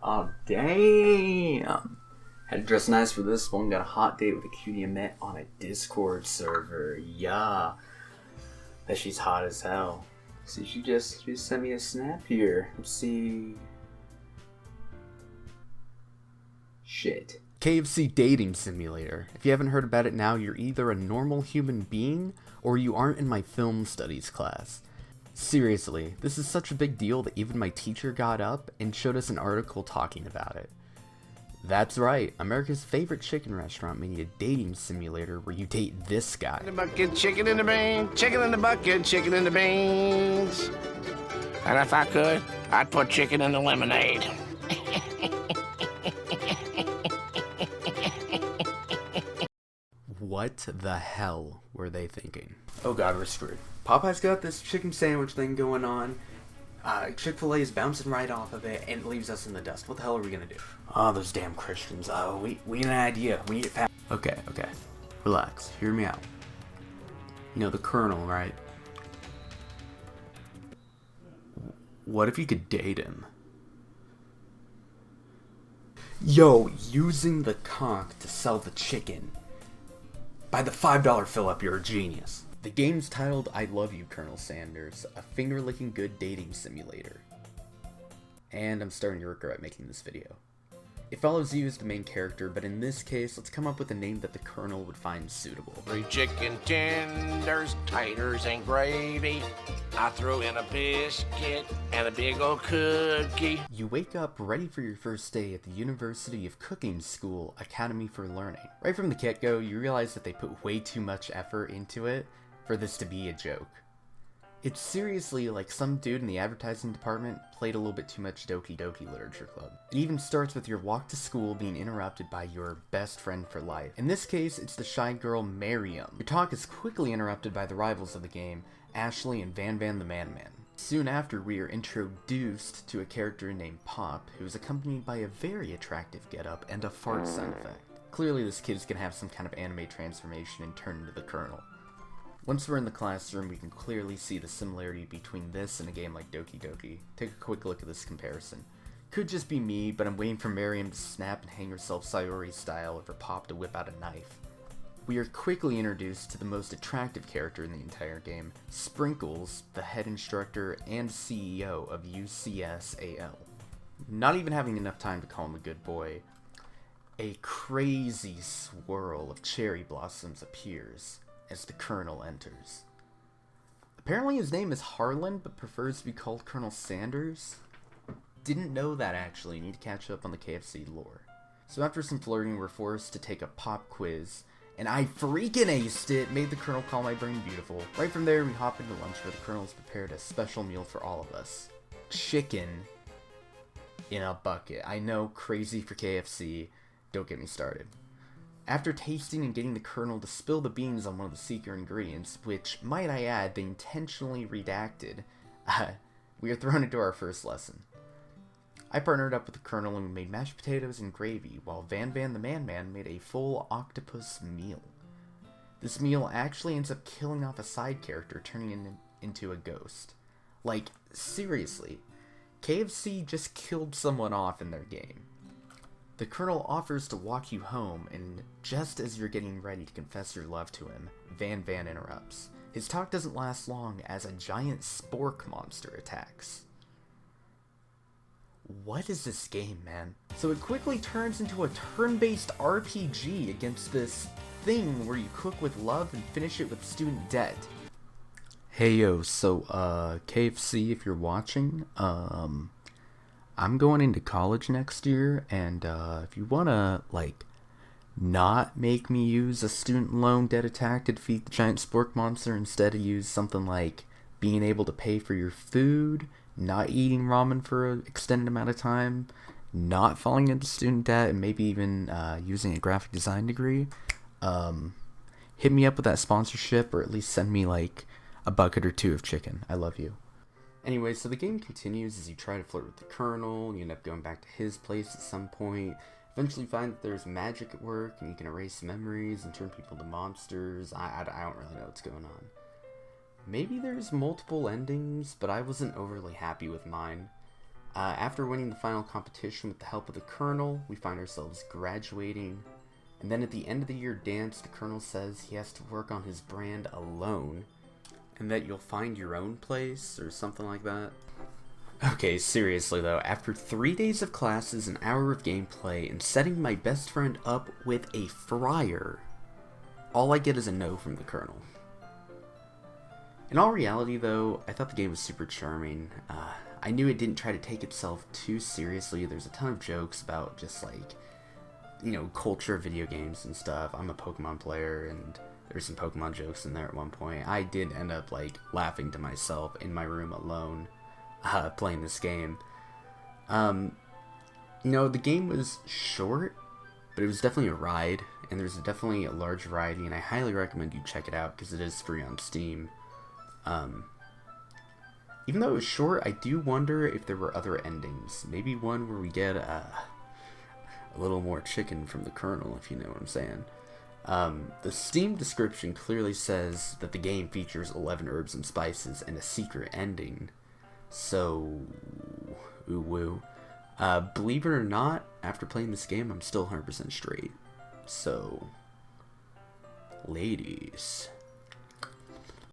Oh, damn. Had to dress nice for this one. Got a hot date with a cutie I met on a Discord server. Yeah. Bet she's hot as hell. See, she just sent me a snap here. Let's see. Shit. KFC Dating Simulator. If you haven't heard about it now, you're either a normal human being or you aren't in my film studies class. Seriously, this is such a big deal that even my teacher got up and showed us an article talking about it. That's right, America's favorite chicken restaurant made a dating simulator where you date this guy. In the bucket, chicken in the beans, chicken in the bucket, chicken in the beans. And if I could, I'd put chicken in the lemonade. What the hell were they thinking? Oh god, we're screwed. Popeye's got this chicken sandwich thing going on. Chick-fil-A is bouncing right off of it and leaves us in the dust. What the hell are we gonna do? Oh, those damn Christians. Oh, we need an idea. We need it fast. Okay. Relax. Hear me out. You know the Colonel, right? What if you could date him? Yo, using the conch to sell the chicken. By the $5 fill-up, you're a genius. The game's titled I Love You, Colonel Sanders, a finger-licking good dating simulator. And I'm starting to regret making this video. It follows you as the main character, but in this case, let's come up with a name that the Colonel would find suitable. 3 chicken tenders, taters, and gravy. I threw in a biscuit and a big old cookie. You wake up ready for your first day at the University of Cooking School Academy for Learning. Right from the get-go, you realize that they put way too much effort into it for this to be a joke. It's seriously like some dude in the advertising department played a little bit too much Doki Doki Literature Club. It even starts with your walk to school being interrupted by your best friend for life. In this case, it's the shy girl Miriam. Your talk is quickly interrupted by the rivals of the game, Ashley and Van Van the Man Man. Soon after, we are introduced to a character named Pop, who is accompanied by a very attractive getup and a fart sound effect. Clearly this kid is gonna have some kind of anime transformation and turn into the Colonel. Once we're in the classroom, we can clearly see the similarity between this and a game like Doki Doki. Take a quick look at this comparison. Could just be me, but I'm waiting for Miriam to snap and hang herself Sayori style or for Pop to whip out a knife. We are quickly introduced to the most attractive character in the entire game, Sprinkles, the head instructor and CEO of UCSAL. Not even having enough time to call him a good boy, a crazy swirl of cherry blossoms appears as the Colonel enters. Apparently his name is Harlan, but prefers to be called Colonel Sanders. Didn't know that actually, need to catch up on the KFC lore. So after some flirting, we're forced to take a pop quiz, and I freaking aced it, made the Colonel call my brain beautiful. Right from there, we hop into lunch where the Colonel's prepared a special meal for all of us. Chicken in a bucket. I know, crazy for KFC, don't get me started. After tasting and getting the Colonel to spill the beans on one of the secret ingredients, which, might I add, they intentionally redacted, we are thrown into our first lesson. I partnered up with the Colonel and we made mashed potatoes and gravy, while Van Van the Man Man made a full octopus meal. This meal actually ends up killing off a side character, turning him into a ghost. Like, seriously, KFC just killed someone off in their game. The Colonel offers to walk you home, and just as you're getting ready to confess your love to him, Van Van interrupts. His talk doesn't last long as a giant spork monster attacks. What is this game, man? So it quickly turns into a turn-based RPG against this thing where you cook with love and finish it with student debt. Hey yo, so KFC, if you're watching, I'm going into college next year, and if you wanna, like, not make me use a student loan debt attack to defeat the giant spork monster, instead of use something like being able to pay for your food, not eating ramen for an extended amount of time, not falling into student debt, and maybe even using a graphic design degree, hit me up with that sponsorship, or at least send me, like, a bucket or two of chicken. I love you. Anyway, so the game continues as you try to flirt with the Colonel, you end up going back to his place at some point, eventually find that there's magic at work, and you can erase memories and turn people to monsters. I don't really know what's going on. Maybe there's multiple endings, but I wasn't overly happy with mine. After winning the final competition with the help of the Colonel, we find ourselves graduating. And then at the end of the year dance, the Colonel says he has to work on his brand alone, and that you'll find your own place, or something like that. Okay, seriously though, after 3 days of classes, an hour of gameplay, and setting my best friend up with a friar, all I get is a no from the Colonel. In all reality though, I thought the game was super charming. I knew it didn't try to take itself too seriously. There's a ton of jokes about just like, you know, culture of video games and stuff. I'm a Pokemon player, and there's some Pokemon jokes in there at one point. I did end up like laughing to myself in my room alone, playing this game. You know, the game was short, but it was definitely a ride, and there's definitely a large variety, and I highly recommend you check it out because it is free on Steam. Even though it was short, I do wonder if there were other endings. Maybe one where we get a little more chicken from the Colonel, if you know what I'm saying. The Steam description clearly says that the game features 11 herbs and spices and a secret ending. So, ooh woo. Believe it or not, after playing this game, I'm still 100% straight. So, ladies,